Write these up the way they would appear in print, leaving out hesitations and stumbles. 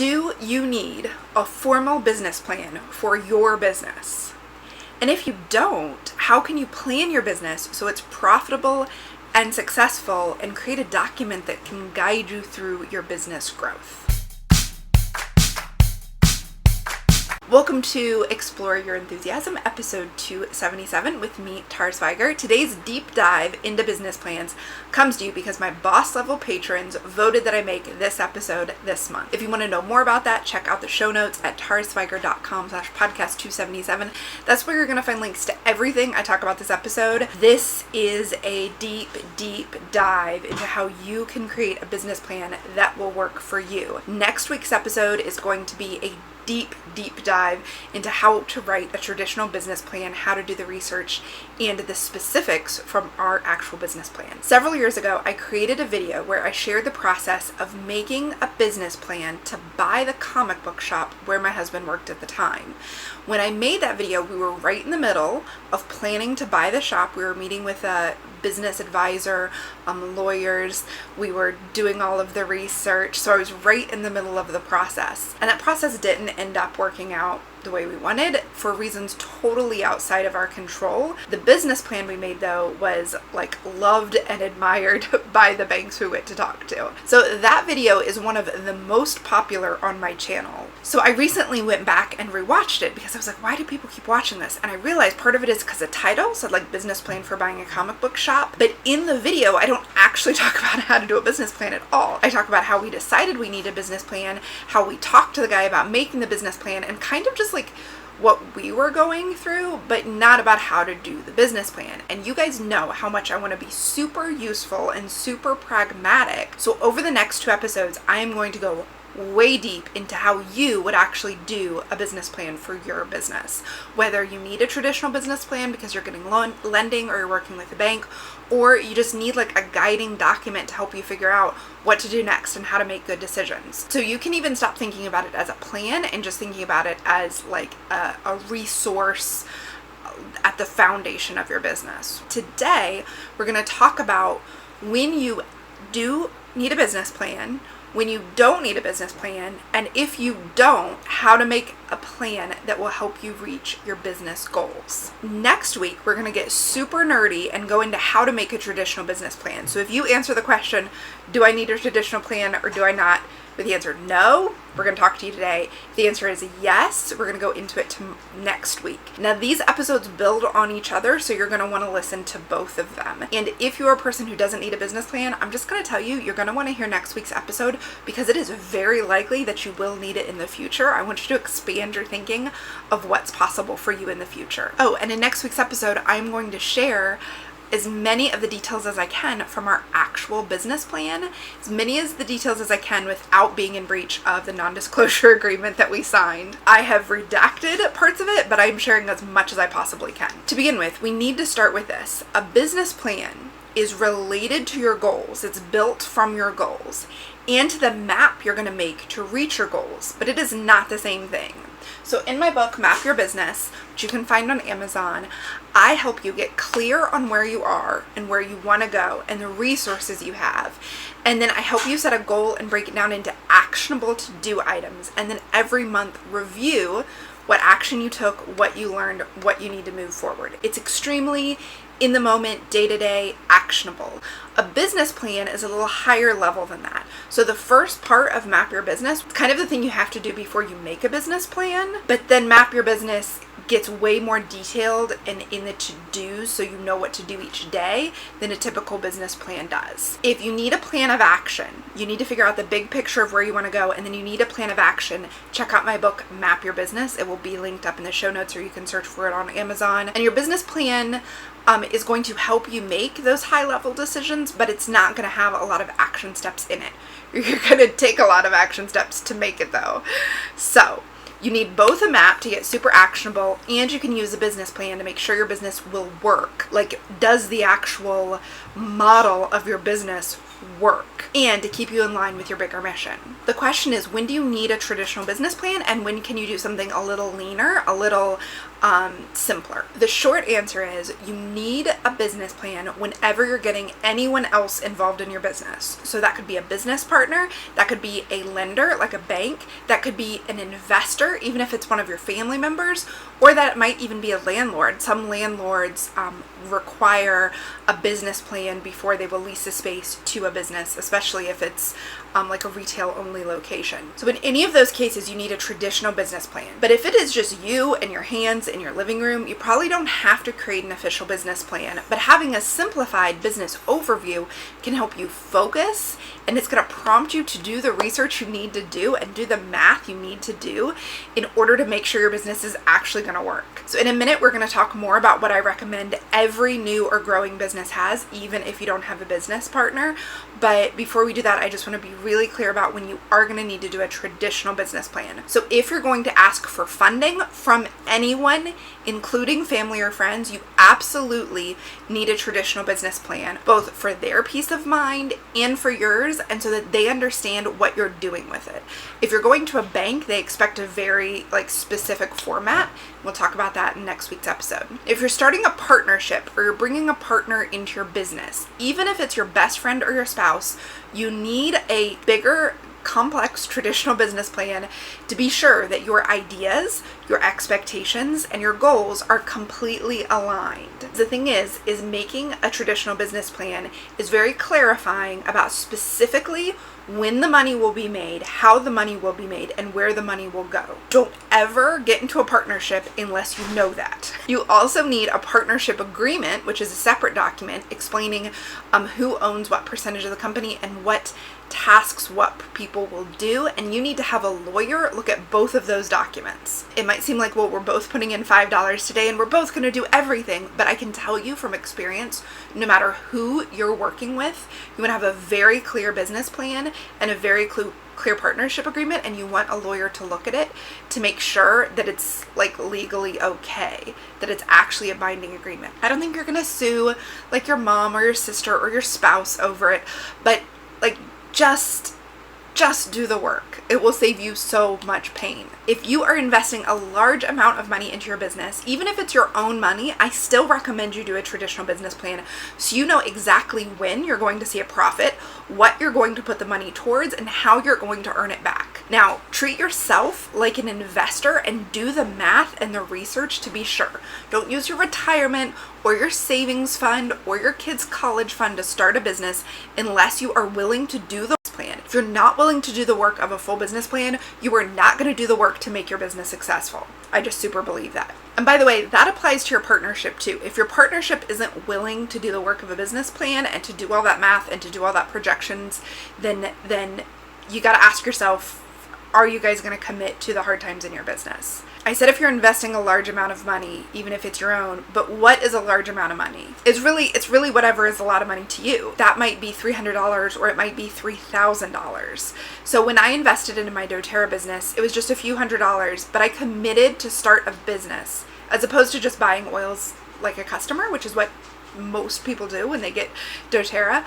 Do you need a formal business plan for your business? And if you don't, how can you plan your business so it's profitable and successful and create a document that can guide you through your business growth? Welcome to Explore Your Enthusiasm, episode 277 with me, Tara Zweiger. Today's deep dive into business plans comes to you because my boss level patrons voted that I make this episode this month. If you want to know more about that, check out the show notes at tarazweiger.com/podcast 277. That's where you're going to find links to everything I talk about this episode. This is a deep dive into how you can create a business plan that will work for you. Next week's episode is going to be a deep dive into how to write a traditional business plan, how to do the research, and the specifics from our actual business plan. Several years ago, I created a video where I shared the process of making a business plan to buy the comic book shop where my husband worked at the time. When I made that video, we were right in the middle of planning to buy the shop. We were meeting with a business advisor, lawyers. We were doing all of the research. So I was right in the middle of the process. And that process didn't end up working out the way we wanted for reasons totally outside of our control. The business plan we made though was loved and admired by the banks we went to talk to. So that video is one of the most popular on my channel. So I recently went back and rewatched it because I was like, why do people keep watching this? And I realized part of it is because the title said business plan for buying a comic book shop. But in the video, I don't actually talk about how to do a business plan at all. I talk about how we decided we need a business plan, how we talked to the guy about making the business plan, and kind of just what we were going through, but not about how to do the business plan. And you guys know how much I want to be super useful and super pragmatic. So over the next 2 episodes, I am going to go way deep into how you would actually do a business plan for your business. Whether you need a traditional business plan because you're getting lending or you're working with a bank, or you just need a guiding document to help you figure out what to do next and how to make good decisions. So you can even stop thinking about it as a plan and just thinking about it as a resource at the foundation of your business. Today, we're going to talk about when you do need a business plan, when you don't need a business plan, and if you don't, how to make a plan that will help you reach your business goals. Next week, we're going to get super nerdy and go into how to make a traditional business plan. So if you answer the question, do I need a traditional plan or do I not? With the answer no, we're going to talk to you today. If the answer is yes, we're going to go into it next week. Now these episodes build on each other, so you're going to want to listen to both of them. And if you're a person who doesn't need a business plan, I'm just going to tell you, you're going to want to hear next week's episode because it is very likely that you will need it in the future. I want you to expand your thinking of what's possible for you in the future. Oh, and in next week's episode, I'm going to share as many of the details as I can from our actual business plan, as many as the details as I can without being in breach of the non-disclosure agreement that we signed. I have redacted parts of it, but I'm sharing as much as I possibly can. To begin with, we need to start with this. A business plan is related to your goals. It's built from your goals and to the map you're going to make to reach your goals, but it is not the same thing. So in my book, Map Your Business, which you can find on Amazon, I help you get clear on where you are and where you want to go and the resources you have. And then I help you set a goal and break it down into actionable to-do items. And then every month review what action you took, what you learned, what you need to move forward. It's extremely in the moment, day-to-day, actionable. A business plan is a little higher level than that. So the first part of Map Your Business, it's kind of the thing you have to do before you make a business plan, but then Map Your Business gets way more detailed and in the to-dos, so you know what to do each day than a typical business plan does. If you need a plan of action, you need to figure out the big picture of where you want to go, and then you need a plan of action, check out my book, Map Your Business. It will be linked up in the show notes, or you can search for it on Amazon. And your business plan is going to help you make those high-level decisions, but it's not going to have a lot of action steps in it. You're going to take a lot of action steps to make it though. So you need both a map to get super actionable, and you can use a business plan to make sure your business will work. Does the actual model of your business work and to keep you in line with your bigger mission. The question is, when do you need a traditional business plan, and when can you do something a little leaner, a little simpler? The short answer is you need a business plan whenever you're getting anyone else involved in your business. So that could be a business partner, that could be a lender like a bank, that could be an investor, even if it's one of your family members, or that it might even be a landlord. Some landlords require a business plan before they will lease a space to a business, especially if it's like a retail only location. So in any of those cases, you need a traditional business plan. But if it is just you and your hands in your living room, you probably don't have to create an official business plan, but having a simplified business overview can help you focus, and it's going to prompt you to do the research you need to do and do the math you need to do in order to make sure your business is actually going to work. So in a minute, we're going to talk more about what I recommend every new or growing business has, even if you don't have a business partner. But before we do that, I just want to be really clear about when you are going to need to do a traditional business plan. So if you're going to ask for funding from anyone, including family or friends, you absolutely need a traditional business plan, both for their peace of mind and for yours, and so that they understand what you're doing with it. If you're going to a bank, they expect a very specific format. We'll talk about that in next week's episode. If you're starting a partnership or you're bringing a partner into your business, even if it's your best friend or your spouse, you need a bigger, complex traditional business plan to be sure that your ideas, your expectations, and your goals are completely aligned. The thing is making a traditional business plan is very clarifying about specifically when the money will be made, how the money will be made, and where the money will go. Don't ever get into a partnership unless you know that. You also need a partnership agreement, which is a separate document explaining who owns what percentage of the company and what tasks what people will do, and you need to have a lawyer look at both of those documents. It might seem like, well, we're both putting in $5 today and we're both going to do everything, but I can tell you from experience, no matter who you're working with, you want to have a very clear business plan and a very clear partnership agreement, and you want a lawyer to look at it to make sure that it's legally okay, that it's actually a binding agreement. I don't think you're going to sue your mom or your sister or your spouse over it, but just do the work. It will save you so much pain. If you are investing a large amount of money into your business, even if it's your own money, I still recommend you do a traditional business plan so you know exactly when you're going to see a profit, what you're going to put the money towards, and how you're going to earn it back. Now, treat yourself like an investor and do the math and the research to be sure. Don't use your retirement or your savings fund or your kids' college fund to start a business unless you are willing to do the plan. If you're not willing to do the work of a full business plan, you are not going to do the work to make your business successful. I just super believe that. And by the way, that applies to your partnership too. If your partnership isn't willing to do the work of a business plan and to do all that math and to do all that projections, then you got to ask yourself, are you guys going to commit to the hard times in your business? I said if you're investing a large amount of money, even if it's your own, but what is a large amount of money? It's really whatever is a lot of money to you. That might be $300 or it might be $3,000. So when I invested into my doTERRA business, it was just a few $100s, but I committed to start a business as opposed to just buying oils like a customer, which is what most people do when they get doTERRA.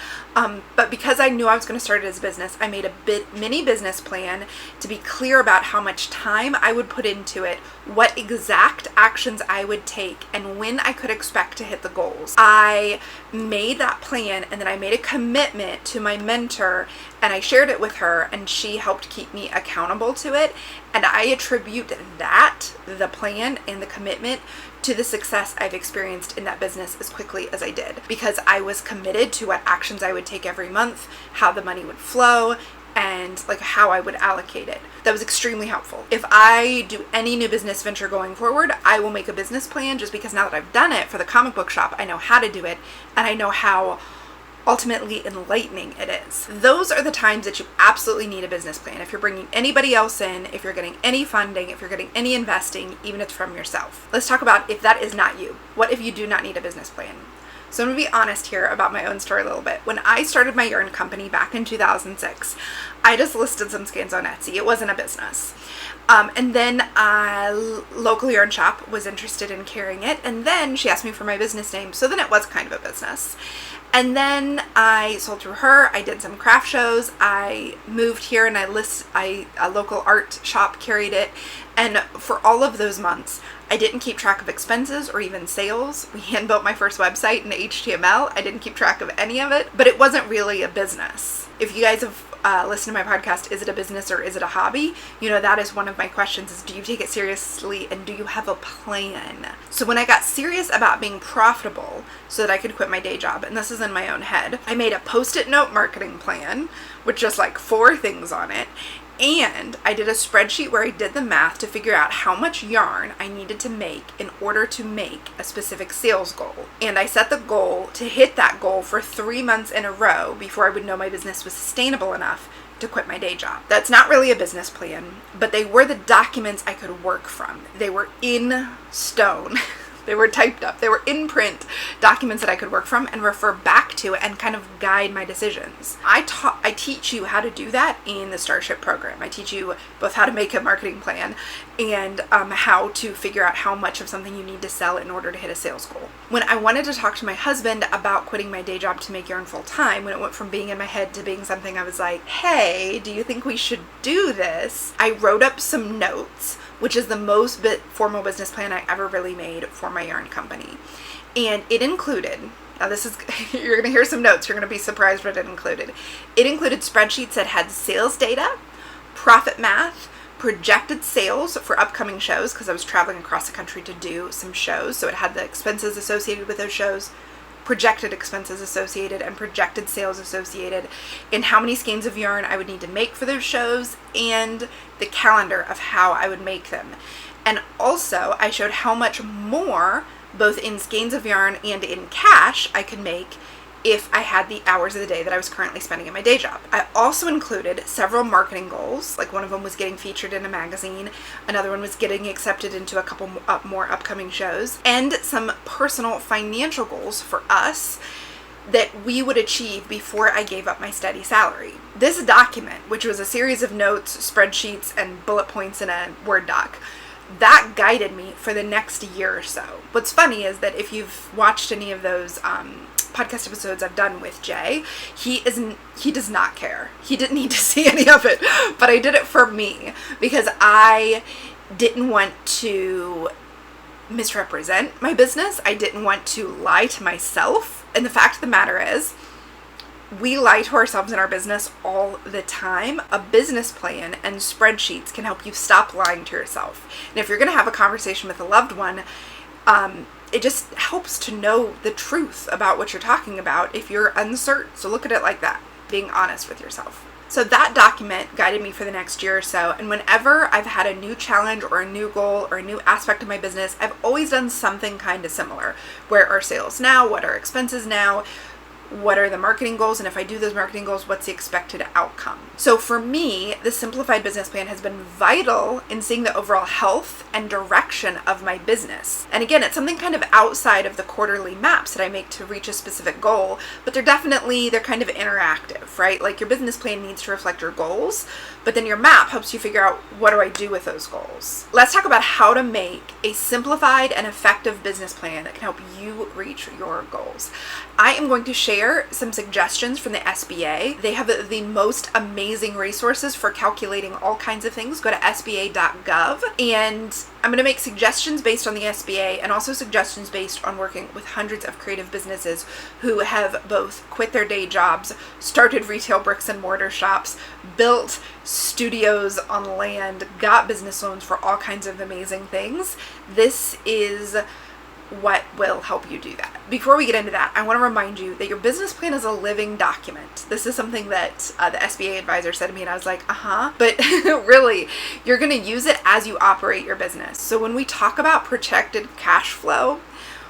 But because I knew I was going to start it as a business, I made a mini business plan to be clear about how much time I would put into it, what exact actions I would take, and when I could expect to hit the goals. I made that plan, and then I made a commitment to my mentor, and I shared it with her, and she helped keep me accountable to it. And I attribute that, the plan and the commitment, to the success I've experienced in that business as quickly as I did, because I was committed to what actions I would take every month, how the money would flow, and how I would allocate it. That was extremely helpful. If I do any new business venture going forward, I will make a business plan, just because now that I've done it for the comic book shop, I know how to do it, and I know how ultimately enlightening it is. Those are the times that you absolutely need a business plan. If you're bringing anybody else in, if you're getting any funding, if you're getting any investing, even if it's from yourself. Let's talk about if that is not you. What if you do not need a business plan? So I'm going to be honest here about my own story a little bit. When I started my yarn company back in 2006, I just listed some skeins on Etsy. It wasn't a business. And then a local yarn shop was interested in carrying it, and then she asked me for my business name, so then it was kind of a business. And then I sold through her. I did some craft shows. I moved here and a local art shop carried it. And for all of those months, I didn't keep track of expenses or even sales. We hand built my first website in HTML. I didn't keep track of any of it, but it wasn't really a business. If you guys have listened to my podcast, is it a business or is it a hobby? You know, that is one of my questions is, do you take it seriously and do you have a plan? So when I got serious about being profitable so that I could quit my day job, and this is in my own head, I made a Post-it note marketing plan with just like 4 things on it. And I did a spreadsheet where I did the math to figure out how much yarn I needed to make in order to make a specific sales goal. And I set the goal to hit that goal for 3 months in a row before I would know my business was sustainable enough to quit my day job. That's not really a business plan, but they were the documents I could work from. They were in stone. They were typed up. They were in print documents that I could work from and refer back to and kind of guide my decisions. I teach you how to do that in the Starship program. I teach you both how to make a marketing plan and how to figure out how much of something you need to sell in order to hit a sales goal. When I wanted to talk to my husband about quitting my day job to make yarn full time, when it went from being in my head to being something I was like, hey, do you think we should do this? I wrote up some notes, which is the most formal business plan I ever really made for my yarn company. And it included, now this is, you're going to hear some notes, you're going to be surprised what it included. It included spreadsheets that had sales data, profit math, projected sales for upcoming shows, because I was traveling across the country to do some shows. So it had the expenses associated with those shows, projected expenses associated, and projected sales associated, and how many skeins of yarn I would need to make for those shows, and the calendar of how I would make them. And also I showed how much more, both in skeins of yarn and in cash, I could make if I had the hours of the day that I was currently spending in my day job. I also included several marketing goals, like one of them was getting featured in a magazine, another one was getting accepted into a couple more upcoming shows, and some personal financial goals for us that we would achieve before I gave up my steady salary. This document, which was a series of notes, spreadsheets, and bullet points in a Word doc, that guided me for the next year or so. What's funny is that if you've watched any of those podcast episodes I've done with Jay, he does not care. He didn't need to see any of it, but I did it for me because I didn't want to misrepresent my business. I didn't want to lie to myself. And the fact of the matter is, we lie to ourselves in our business all the time. A business plan and spreadsheets can help you stop lying to yourself. And if you're going to have a conversation with a loved one, it just helps to know the truth about what you're talking about if you're uncertain. So look at it like that, being honest with yourself. So that document guided me for the next year or so. And whenever I've had a new challenge or a new goal or a new aspect of my business, I've always done something kind of similar. Where are sales now? What are expenses now? What are the marketing goals? And if I do those marketing goals, what's the expected outcome? So for me, the simplified business plan has been vital in seeing the overall health and direction of my business. And again, it's something kind of outside of the quarterly maps that I make to reach a specific goal, but they're kind of interactive, right? Like your business plan needs to reflect your goals, but then your map helps you figure out, what do I do with those goals? Let's talk about how to make a simplified and effective business plan that can help you reach your goals. I am going to share some suggestions from the SBA. They have the most amazing resources for calculating all kinds of things. Go to sba.gov, and I'm going to make suggestions based on the SBA and also suggestions based on working with hundreds of creative businesses who have both quit their day jobs, started retail bricks and mortar shops, built studios on land, got business loans for all kinds of amazing things. This is what will help you do that. Before we get into that, I want to remind you that your business plan is a living document. This is something that the SBA advisor said to me, and I was like, but really, you're going to use it as you operate your business. So when we talk about projected cash flow,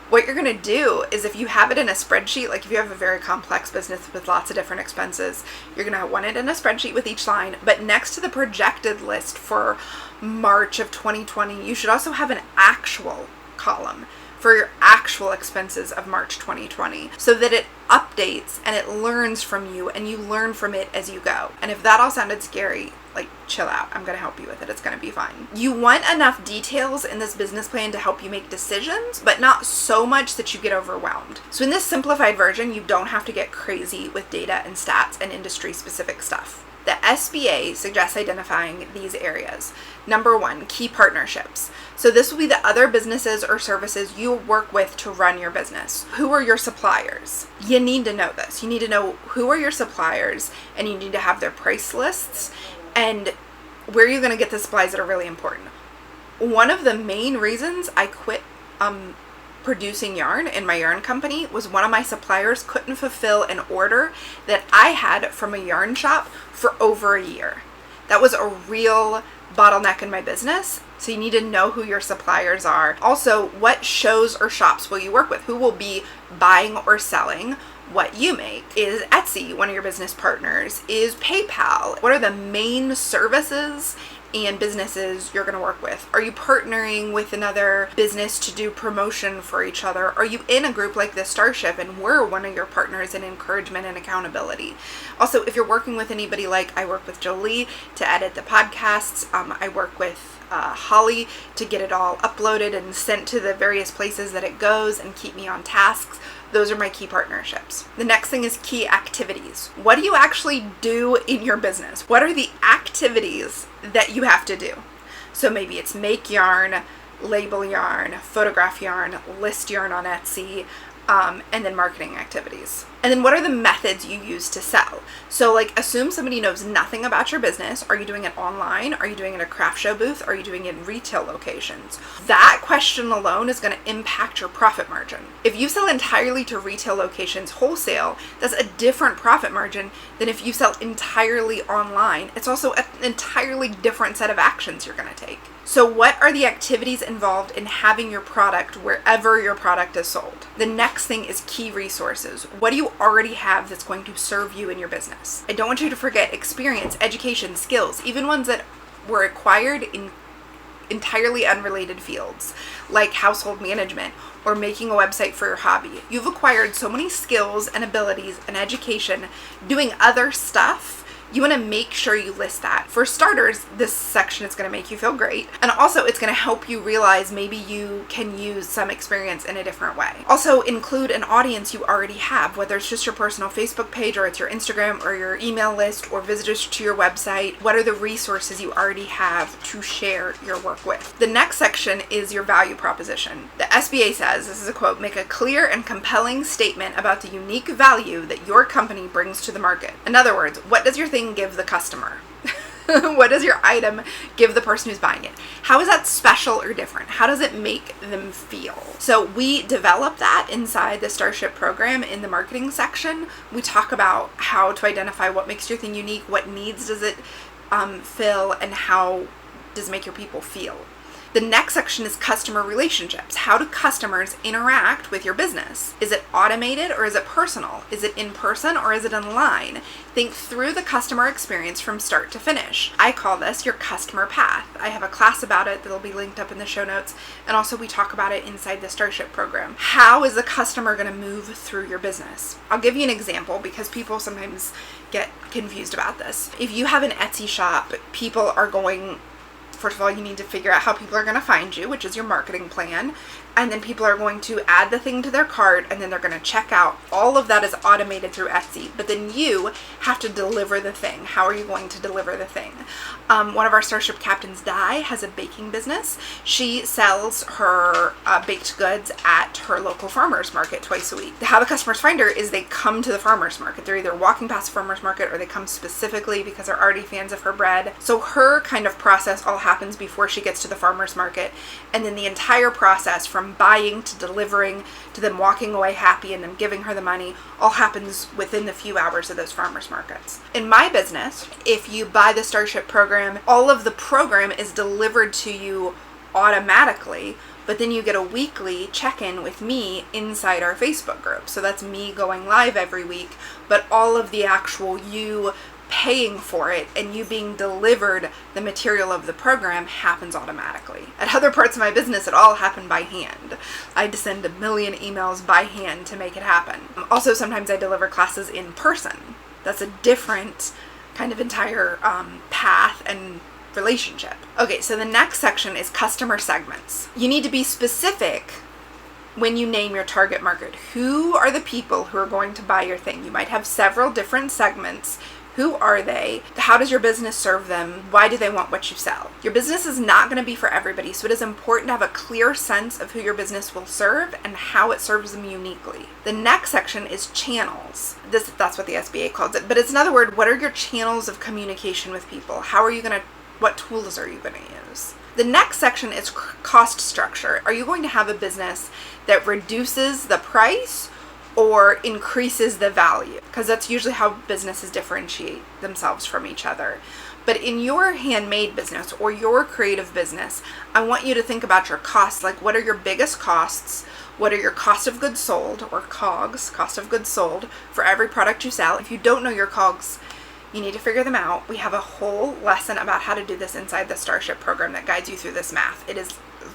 what you're going to do is, if you have it in a spreadsheet, like if you have a very complex business with lots of different expenses, you're going to want it in a spreadsheet with each line, but next to the projected list for March of 2020, you should also have an actual column for your actual expenses of March 2020, so that it updates and it learns from you and you learn from it as you go. And if that all sounded scary, like chill out. I'm going to help you with it. It's going to be fine. You want enough details in this business plan to help you make decisions, but not so much that you get overwhelmed. So in this simplified version, you don't have to get crazy with data and stats and industry specific stuff. The SBA suggests identifying these areas. Number 1, key partnerships. So this will be the other businesses or services you work with to run your business. Who are your suppliers? You need to know this. You need to know who are your suppliers, and you need to have their price lists and where you're going to get the supplies that are really important. One of the main reasons I quit producing yarn in my yarn company was one of my suppliers couldn't fulfill an order that I had from a yarn shop for over a year. That was a real bottleneck in my business. So you need to know who your suppliers are. Also, what shows or shops will you work with? Who will be buying or selling what you make? Is Etsy one of your business partners? Is PayPal? What are the main services and businesses you're going to work with? Are you partnering with another business to do promotion for each other? Are you in a group like the Starship and we're one of your partners in encouragement and accountability? Also, if you're working with anybody, like I work with Jolie to edit the podcasts, I work with Holly to get it all uploaded and sent to the various places that it goes and keep me on tasks. Those are my key partnerships. The next thing is key activities. What do you actually do in your business? What are the activities that you have to do? So maybe it's make yarn, label yarn, photograph yarn, list yarn on Etsy, and then marketing activities. And then what are the methods you use to sell? So like assume somebody knows nothing about your business. Are you doing it online? Are you doing it at a craft show booth? Are you doing it in retail locations? That question alone is going to impact your profit margin. If you sell entirely to retail locations wholesale, that's a different profit margin than if you sell entirely online. It's also an entirely different set of actions you're going to take. So what are the activities involved in having your product wherever your product is sold? The next thing is key resources. What do you already have that's going to serve you in your business? I don't want you to forget experience, education, skills, even ones that were acquired in entirely unrelated fields, like household management or making a website for your hobby. You've acquired so many skills and abilities and education doing other stuff. You want to make sure you list that. For starters, this section is going to make you feel great. And also it's going to help you realize maybe you can use some experience in a different way. Also include an audience you already have, whether it's just your personal Facebook page or it's your Instagram or your email list or visitors to your website. What are the resources you already have to share your work with? The next section is your value proposition. The SBA says, this is a quote, make a clear and compelling statement about the unique value that your company brings to the market. In other words, what does your thing give the customer? What does your item give the person who's buying it? How is that special or different? How does it make them feel? So we develop that inside the Starship program in the marketing section. We talk about how to identify what makes your thing unique, what needs does it fill, and how does it make your people feel. The next section is customer relationships. How do customers interact with your business? Is it automated or is it personal? Is it in person or is it online? Think through the customer experience from start to finish. I call this your customer path. I have a class about it that'll be linked up in the show notes. And also we talk about it inside the Starship program. How is the customer going to move through your business? I'll give you an example because people sometimes get confused about this. If you have an Etsy shop, people are going, first of all, you need to figure out how people are going to find you, which is your marketing plan. And then people are going to add the thing to their cart and then they're going to check out. All of that is automated through Etsy, but then you have to deliver the thing. How are you going to deliver the thing? One of our Starship captains, Di, has a baking business. She sells her baked goods at her local farmer's market twice a week. How the customers find her is they come to the farmer's market. They're either walking past the farmer's market or they come specifically because they're already fans of her bread. So her kind of process all happens before she gets to the farmer's market. And then the entire process from buying to delivering to them walking away happy and them giving her the money all happens within the few hours of those farmers markets. In my business, if you buy the Starship program, all of the program is delivered to you automatically, but then you get a weekly check-in with me inside our Facebook group. So that's me going live every week, but all of the actual you paying for it and you being delivered the material of the program happens automatically. At other parts of my business, it all happened by hand. I had to send 1 million emails by hand to make it happen. Also, sometimes I deliver classes in person. That's a different kind of entire path and relationship. Okay, so the next section is customer segments. You need to be specific when you name your target market. Who are the people who are going to buy your thing? You might have several different segments. Who are they? How does your business serve them? Why do they want what you sell? Your business is not going to be for everybody, so it is important to have a clear sense of who your business will serve and how it serves them uniquely. The next section is channels. That's what the SBA calls it, but it's another word. What are your channels of communication with people? What tools are you going to use? The next section is cost structure. Are you going to have a business that reduces the price or increases the value? Because that's usually how businesses differentiate themselves from each other. But in your handmade business or your creative business, I want you to think about your costs. Like, what are your biggest costs? What are your cost of goods sold, or COGS, cost of goods sold, for every product you sell? If you don't know your COGS, you need to figure them out. We have a whole lesson about how to do this inside the Starship program that guides you through this math. It is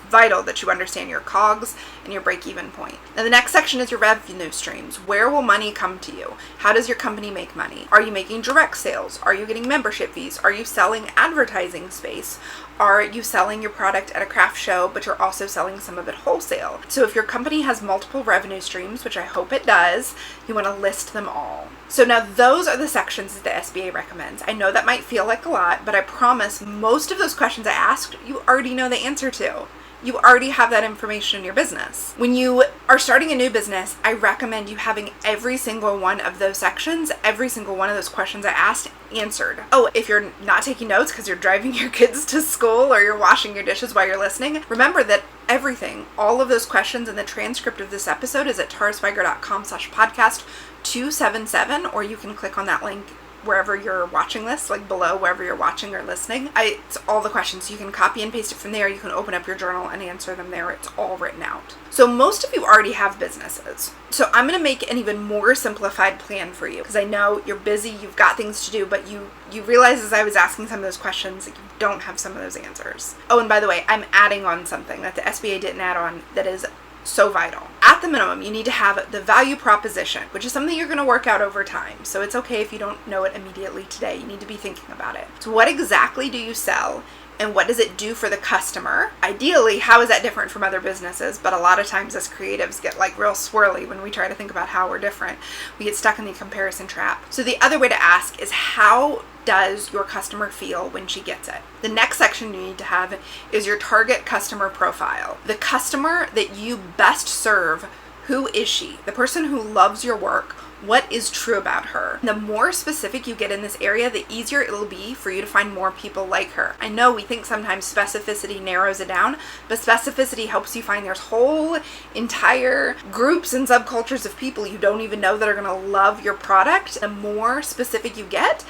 vital that you understand your COGS and your break-even point. Now, the next section is your revenue streams. Where will money come to you? How does your company make money? Are you making direct sales? Are you getting membership fees? Are you selling advertising space? Are you selling your product at a craft show, but you're also selling some of it wholesale? So if your company has multiple revenue streams, which I hope it does, you want to list them all. So now those are the sections that the SBA recommends. I know that might feel like a lot, but I promise most of those questions I asked, you already know the answer to. You already have that information in your business. When you are starting a new business, I recommend you having every single one of those sections, every single one of those questions I asked answered. Oh, if you're not taking notes because you're driving your kids to school or you're washing your dishes while you're listening, remember that everything, all of those questions in the transcript of this episode is at tarsviger.com/podcast 277, or you can click on that link wherever you're watching this, like below wherever you're watching or listening. It's all the questions. You can copy and paste it from there. You can open up your journal and answer them there. It's all written out. So most of you already have businesses. So I'm going to make an even more simplified plan for you, because I know you're busy, you've got things to do, but you realize as I was asking some of those questions that you don't have some of those answers. Oh, and by the way, I'm adding on something that the SBA didn't add on that is so vital. At the minimum, you need to have the value proposition, which is something you're going to work out over time. So it's okay if you don't know it immediately today. You need to be thinking about it. So what exactly do you sell? And what does it do for the customer? Ideally, how is that different from other businesses? But a lot of times as creatives get like real swirly when we try to think about how we're different. We get stuck in the comparison trap. So the other way to ask is, how does your customer feel when she gets it? The next section you need to have is your target customer profile. The customer that you best serve, who is she? The person who loves your work. What is true about her? The more specific you get in this area, the easier it'll be for you to find more people like her. I know we think sometimes specificity narrows it down, but specificity helps you find there's whole entire groups and subcultures of people you don't even know that are going to love your product. The more specific you get,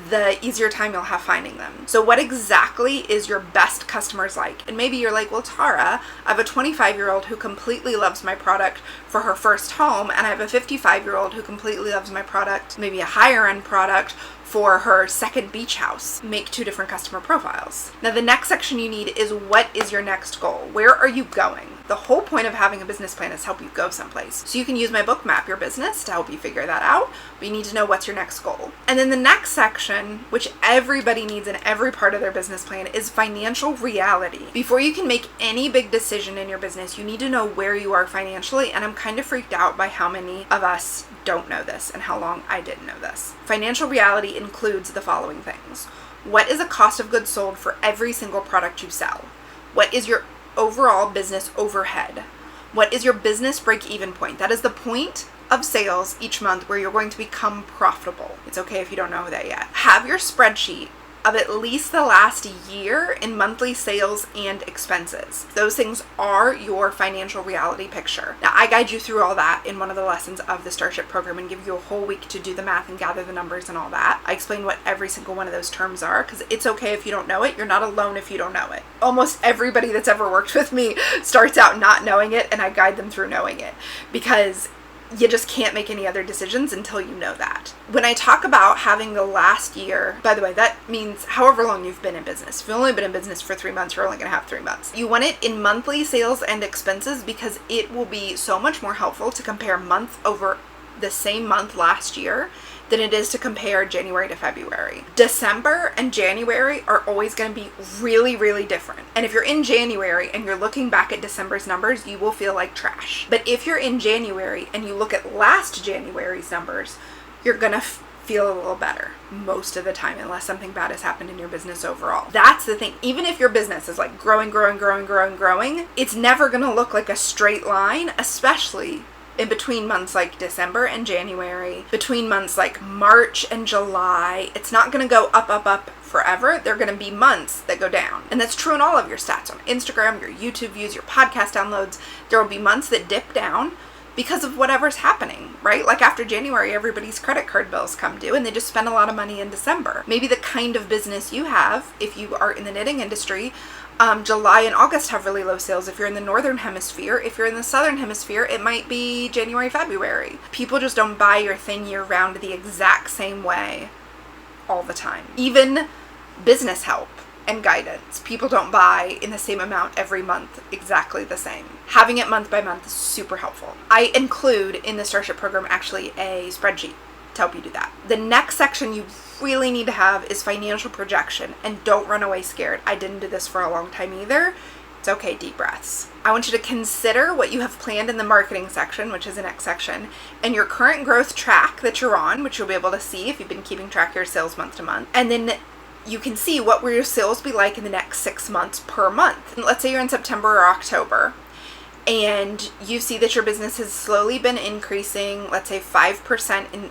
the easier time you'll have finding them. So what exactly is your best customers like? And maybe you're like, well, Tara, I have a 25-year-old who completely loves my product for her first home, and I have a 55-year-old who completely loves my product, maybe a higher end product, for her second beach house. Make two different customer profiles. Now the next section you need is, what is your next goal? Where are you going? The whole point of having a business plan is to help you go someplace. So you can use my book, Map Your Business, to help you figure that out, but you need to know what's your next goal. And then the next section, which everybody needs in every part of their business plan, is financial reality. Before you can make any big decision in your business, you need to know where you are financially, and I'm kind of freaked out by how many of us don't know this and how long I didn't know this. Financial reality includes the following things. What is the cost of goods sold for every single product you sell? What is your overall business overhead? What is your business break-even point? That is the point of sales each month where you're going to become profitable. It's okay if you don't know that yet. Have your spreadsheet of at least the last year in monthly sales and expenses. Those things are your financial reality picture. Now, I guide you through all that in one of the lessons of the Starship program and give you a whole week to do the math and gather the numbers and all that. I explain what every single one of those terms are, because it's okay if you don't know it. You're not alone if you don't know it. Almost everybody that's ever worked with me starts out not knowing it, and I guide them through knowing it, because you just can't make any other decisions until you know that. When I talk about having the last year, by the way, that means however long you've been in business. If you've only been in business for 3 months, you're only going to have 3 months. You want it in monthly sales and expenses because it will be so much more helpful to compare month over the same month last year than it is to compare January to February. December and January are always going to be really, really different. And if you're in January and you're looking back at December's numbers, you will feel like trash. But if you're in January and you look at last January's numbers, you're going to feel a little better most of the time, unless something bad has happened in your business overall. That's the thing. Even if your business is like growing, it's never going to look like a straight line, especially in between months like December and January, between months like March and July. It's not going to go up forever. There are going to be months that go down. And that's true in all of your stats on Instagram, your YouTube views, your podcast downloads. There will be months that dip down because of whatever's happening, right? Like after January, everybody's credit card bills come due and they just spend a lot of money in December. Maybe the kind of business you have, if you are in the knitting industry, July and August have really low sales. If you're in the northern hemisphere, if you're in the southern hemisphere, it might be January, February. People just don't buy your thing year round the exact same way all the time. Even business help and guidance, people don't buy in the same amount every month exactly the same. Having it month by month is super helpful. I include in the Starship program actually a spreadsheet to help you do that. The next section you really need to have is financial projection, and don't run away scared. I didn't do this for a long time either. It's okay, deep breaths. I want you to consider what you have planned in the marketing section, which is the next section, and your current growth track that you're on, which you'll be able to see if you've been keeping track of your sales month to month. And then you can see what will your sales be like in the next 6 months per month. Let's say you're in September or October, and you see that your business has slowly been increasing, let's say 5% in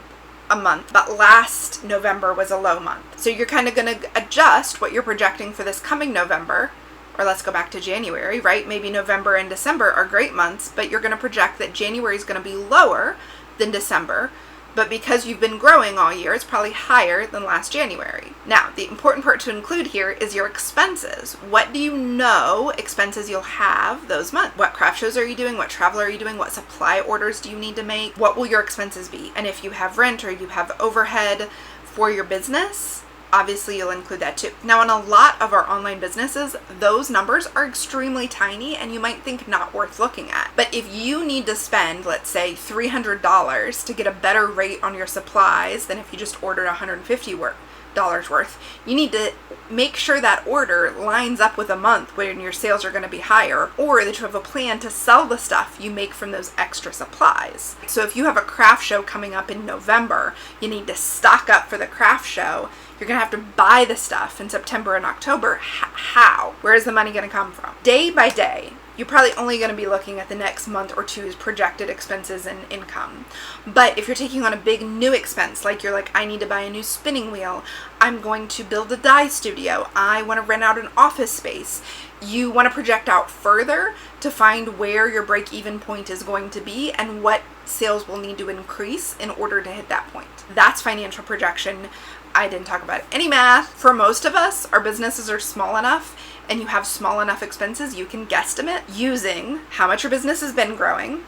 a month, but last November was a low month. So you're kind of going to adjust what you're projecting for this coming November, or let's go back to January, right? Maybe November and December are great months, but you're going to project that January is going to be lower than December, but because you've been growing all year, it's probably higher than last January. Now, the important part to include here is your expenses. What do you know expenses you'll have those months? What craft shows are you doing? What travel are you doing? What supply orders do you need to make? What will your expenses be? And if you have rent or you have overhead for your business, obviously you'll include that too. Now, in a lot of our online businesses, those numbers are extremely tiny and you might think not worth looking at. But if you need to spend, let's say $300 to get a better rate on your supplies than if you just ordered $150 worth, you need to make sure that order lines up with a month when your sales are going to be higher, or that you have a plan to sell the stuff you make from those extra supplies. So if you have a craft show coming up in November, you need to stock up for the craft show. You're going to have to buy the stuff in September and October. How? Where is the money going to come from? Day by day, you're probably only going to be looking at the next month or two's projected expenses and income. But if you're taking on a big new expense, like you're like, I need to buy a new spinning wheel, I'm going to build a dye studio, I want to rent out an office space, you want to project out further to find where your break-even point is going to be and what sales will need to increase in order to hit that point. That's financial projection. I didn't talk about any math. For most of us, our businesses are small enough and you have small enough expenses, you can guesstimate using how much your business has been growing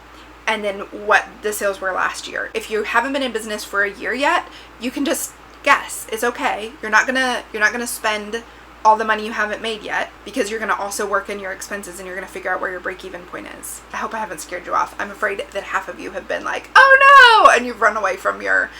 and then what the sales were last year. If you haven't been in business for a year yet, you can just guess. It's okay. You're not gonna spend all the money you haven't made yet, because you're going to also work in your expenses and you're going to figure out where your break-even point is. I hope I haven't scared you off. I'm afraid that half of you have been like, oh no, and you've run away from your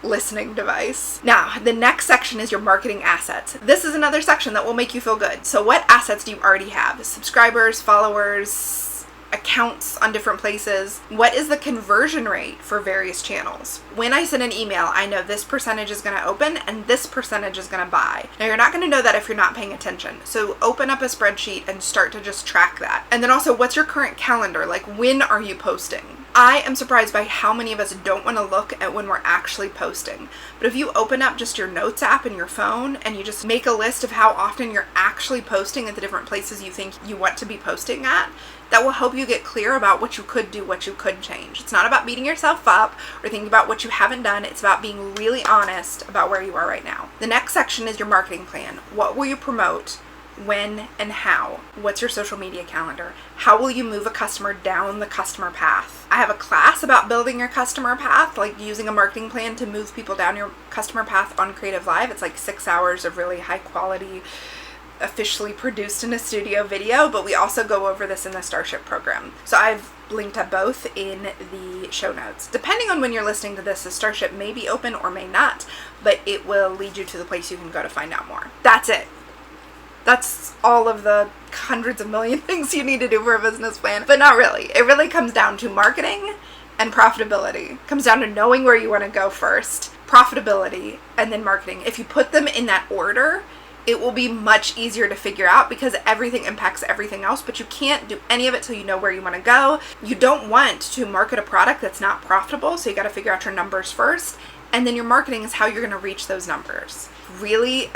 listening device. Now, the next section is your marketing assets. This is another section that will make you feel good. So what assets do you already have? Subscribers, followers, accounts on different places. What is the conversion rate for various channels? When I send an email, I know this percentage is going to open and this percentage is going to buy. Now, you're not going to know that if you're not paying attention. So open up a spreadsheet and start to just track that. And then also, what's your current calendar? Like, when are you posting? I am surprised by how many of us don't want to look at when we're actually posting. But if you open up just your notes app in your phone and you just make a list of how often you're actually posting at the different places you think you want to be posting at, that will help you get clear about what you could do, what you could change. It's not about beating yourself up or thinking about what you haven't done. It's about being really honest about where you are right now. The next section is your marketing plan. What will you promote? When and how? What's your social media calendar? How will you move a customer down the customer path? I have a class about building your customer path, like using a marketing plan to move people down your customer path on Creative Live. It's like 6 hours of really high quality officially produced in a studio video, but we also go over this in the Starship program. So I've linked to both in the show notes. Depending on when you're listening to this, the Starship may be open or may not, but it will lead you to the place you can go to find out more. That's it. That's all of the hundreds of million things you need to do for a business plan, but not really. It really comes down to marketing and profitability. It comes down to knowing where you want to go first, profitability, and then marketing. If you put them in that order, it will be much easier to figure out because everything impacts everything else, but you can't do any of it till you know where you want to go. You don't want to market a product that's not profitable, so you got to figure out your numbers first, and then your marketing is how you're going to reach those numbers. Really,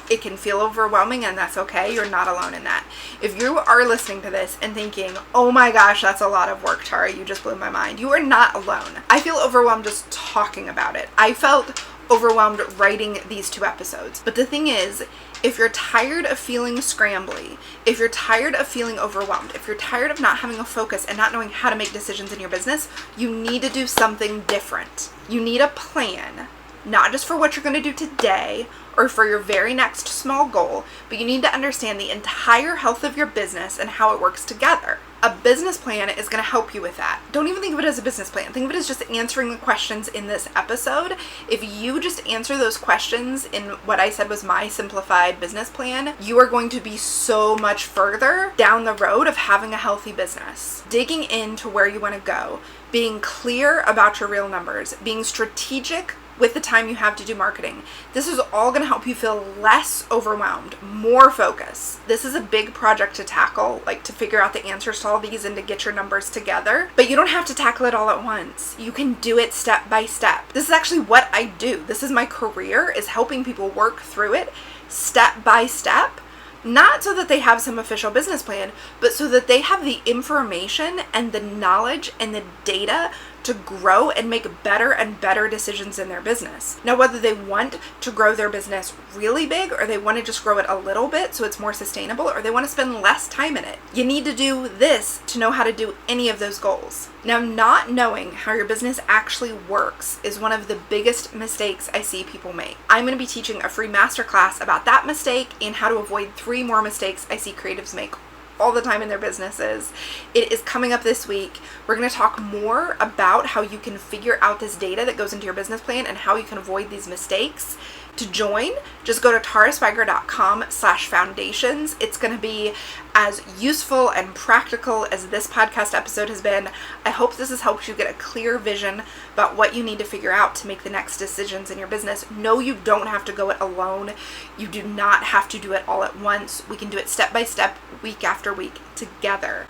it can feel overwhelming, and that's okay. You're not alone in that. If you are listening to this and thinking, oh my gosh, that's a lot of work, Tara, you just blew my mind, you are not alone. I feel overwhelmed just talking about it. I felt overwhelmed writing these 2 episodes. But the thing is, if you're tired of feeling scrambly, if you're tired of feeling overwhelmed, if you're tired of not having a focus and not knowing how to make decisions in your business, you need to do something different. You need a plan, not just for what you're going to do today or for your very next small goal, but you need to understand the entire health of your business and how it works together. A business plan is going to help you with that. Don't even think of it as a business plan. Think of it as just answering the questions in this episode. If you just answer those questions in what I said was my simplified business plan, you are going to be so much further down the road of having a healthy business. Digging into where you want to go, being clear about your real numbers, being strategic with the time you have to do marketing. This is all going to help you feel less overwhelmed, more focus. This is a big project to tackle, like to figure out the answers to all these and to get your numbers together. But you don't have to tackle it all at once. You can do it step by step. This is actually what I do. This is my career, is helping people work through it step by step. Not so that they have some official business plan, but so that they have the information and the knowledge and the data to grow and make better and better decisions in their business. Now, whether they want to grow their business really big or they want to just grow it a little bit so it's more sustainable or they want to spend less time in it, you need to do this to know how to do any of those goals. Now, not knowing how your business actually works is one of the biggest mistakes I see people make. I'm going to be teaching a free masterclass about that mistake and how to avoid 3 more mistakes I see creatives make all the time in their businesses. It is coming up this week. We're going to talk more about how you can figure out this data that goes into your business plan and how you can avoid these mistakes. To join, just go to taraswiger.com/foundations. It's going to be as useful and practical as this podcast episode has been. I hope this has helped you get a clear vision about what you need to figure out to make the next decisions in your business. No, you don't have to go it alone. You do not have to do it all at once. We can do it step by step, week after week, together.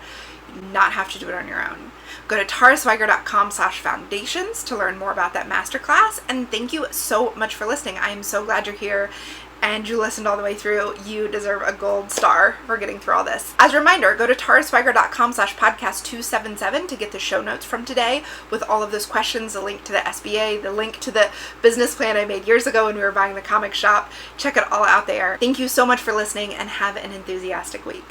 You do not have to do it on your own. Go to taraswiger.com/foundations to learn more about that masterclass. And thank you so much for listening. I am so glad you're here and you listened all the way through. You deserve a gold star for getting through all this. As a reminder, go to taraswiger.com/podcast277 to get the show notes from today with all of those questions, the link to the SBA, the link to the business plan I made years ago when we were buying the comic shop. Check it all out there. Thank you so much for listening and have an enthusiastic week.